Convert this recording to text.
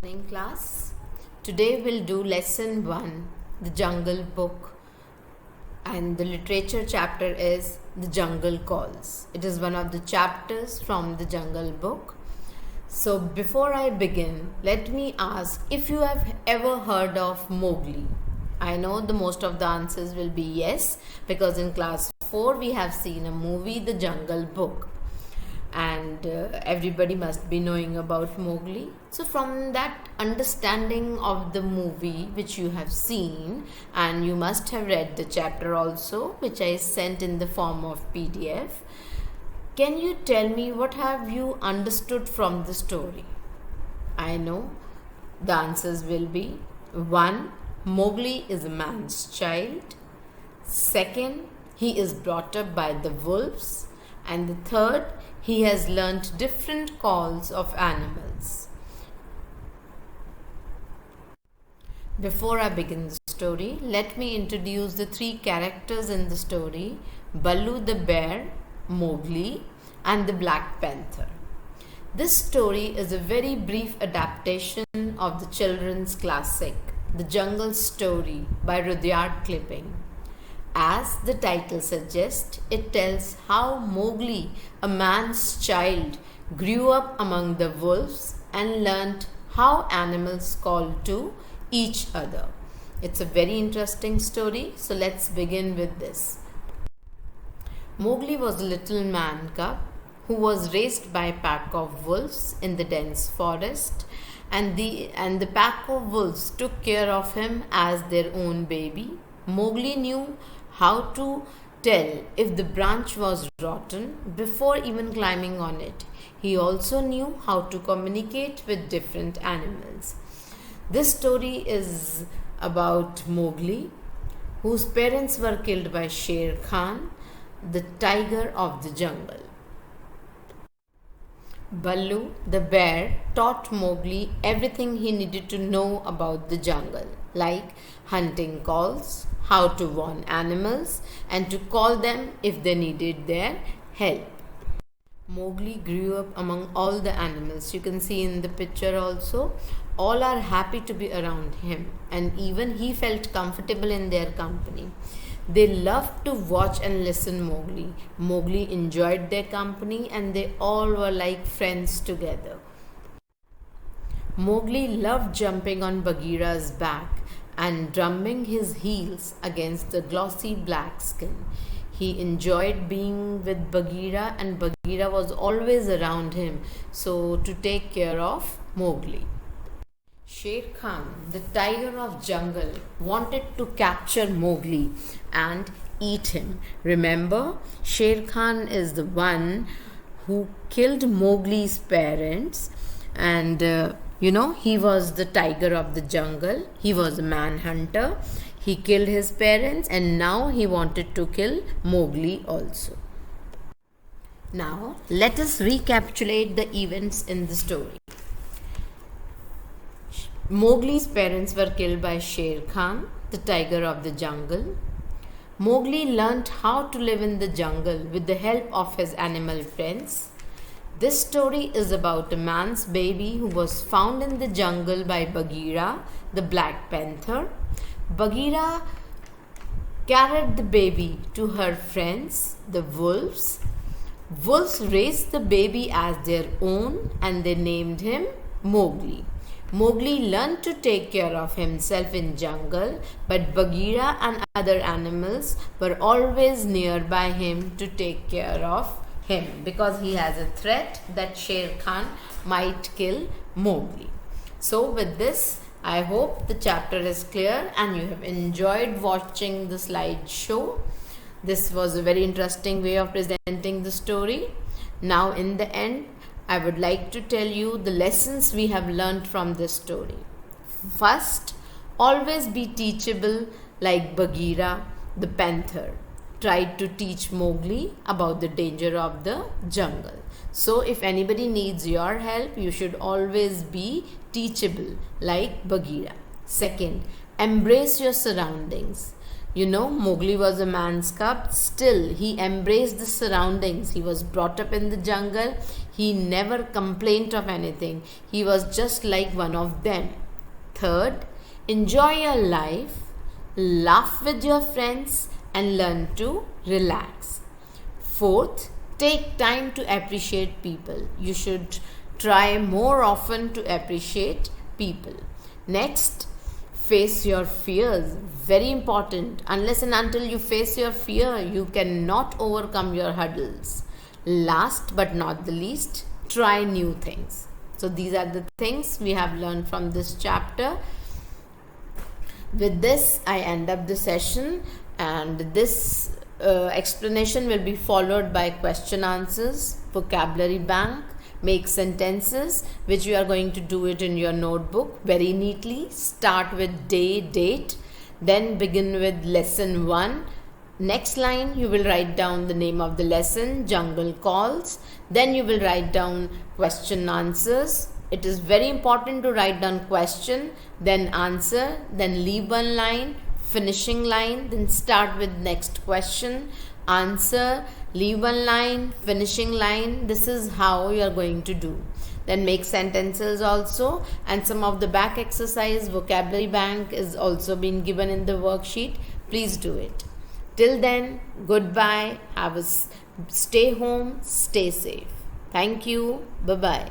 Morning class. Today we'll do lesson 1, The Jungle Book, and the literature chapter is The Jungle Calls. It is one of the chapters from the Jungle Book. So before I begin, let me ask if you have ever heard of Mowgli. I know the most of the answers will be yes, because in class 4 we have seen a movie, The Jungle Book, and everybody must be knowing about Mowgli. So from that understanding of the movie which you have seen, and you must have read the chapter also, which I sent in the form of PDF, can you tell me what have you understood from the story? I know the answers will be 1. Mowgli is a man's child. 2, he is brought up by the wolves. And the 3rd, he has learnt different calls of animals. Before I begin the story, let me introduce the 3 characters in the story: Baloo the bear, Mowgli, and the Black Panther. This story is a very brief adaptation of the children's classic, The Jungle Story by Rudyard Kipling. As the title suggests, it tells how Mowgli, a man's child, grew up among the wolves and learnt how animals call to each other. It's a very interesting story, so let's begin with this. Mowgli was a little man cub who was raised by a pack of wolves in the dense forest, and the pack of wolves took care of him as their own baby. Mowgli knew how to tell if the branch was rotten before even climbing on it. He also knew how to communicate with different animals. This story is about Mowgli, whose parents were killed by Sher Khan, the tiger of the jungle. Baloo, the bear, taught Mowgli everything he needed to know about the jungle, like hunting calls, how to warn animals, and to call them if they needed their help. Mowgli grew up among all the animals. You can see in the picture also, all are happy to be around him, and even he felt comfortable in their company. They loved to watch and listen Mowgli. Mowgli enjoyed their company, and they all were like friends together. Mowgli loved jumping on Bagheera's back and drumming his heels against the glossy black skin. He enjoyed being with Bagheera, and Bagheera was always around him, so to take care of Mowgli. Sher Khan, the tiger of jungle, wanted to capture Mowgli and eat him. Remember, Sher Khan is the one who killed Mowgli's parents, and he was the tiger of the jungle. He was a manhunter. He killed his parents, and now he wanted to kill Mowgli also. Now, let us recapitulate the events in the story. Mowgli's parents were killed by Sher Khan, the tiger of the jungle. Mowgli learnt how to live in the jungle with the help of his animal friends. This story is about a man's baby who was found in the jungle by Bagheera, the Black Panther. Bagheera carried the baby to her friends, the wolves. Wolves raised the baby as their own, and they named him Mowgli. Mowgli learned to take care of himself in jungle, but Bagheera and other animals were always nearby him to take care of him, because he has a threat that Sher Khan might kill Mowgli. So with this, I hope the chapter is clear and you have enjoyed watching the slideshow. This was a very interesting way of presenting the story. Now in the end, I would like to tell you the lessons we have learned from this story. First, always be teachable like Bagheera the panther tried to teach Mowgli about the danger of the jungle. So if anybody needs your help, you should always be teachable like Bagheera. Second, embrace your surroundings. You know, Mowgli was a man's cub. Still, he embraced the surroundings. He was brought up in the jungle. He never complained of anything. He was just like one of them. Third, enjoy your life, laugh with your friends, and learn to relax. Fourth, take time to appreciate people. You should try more often to appreciate people. Next, face your fears. Very important. Unless and until you face your fear, you cannot overcome your hurdles. Last but not the least, try new things. So these are the things we have learned from this chapter. With this, I end up the session, and this explanation will be followed by question answers, vocabulary bank, make sentences, which you are going to do it in your notebook very neatly. Start with day, date, then begin with lesson 1. Next line, you will write down the name of the lesson, Jungle Calls. Then you will write down question answers. It is very important to write down question, then answer, then leave one line, finishing line, then start with next question, answer, leave one line, finishing line. This is how you are going to do. Then make sentences also, and some of the back exercise, vocabulary bank is also been given in the worksheet. Please do it. Till then, goodbye. Stay home, stay safe. Thank you. Bye-bye.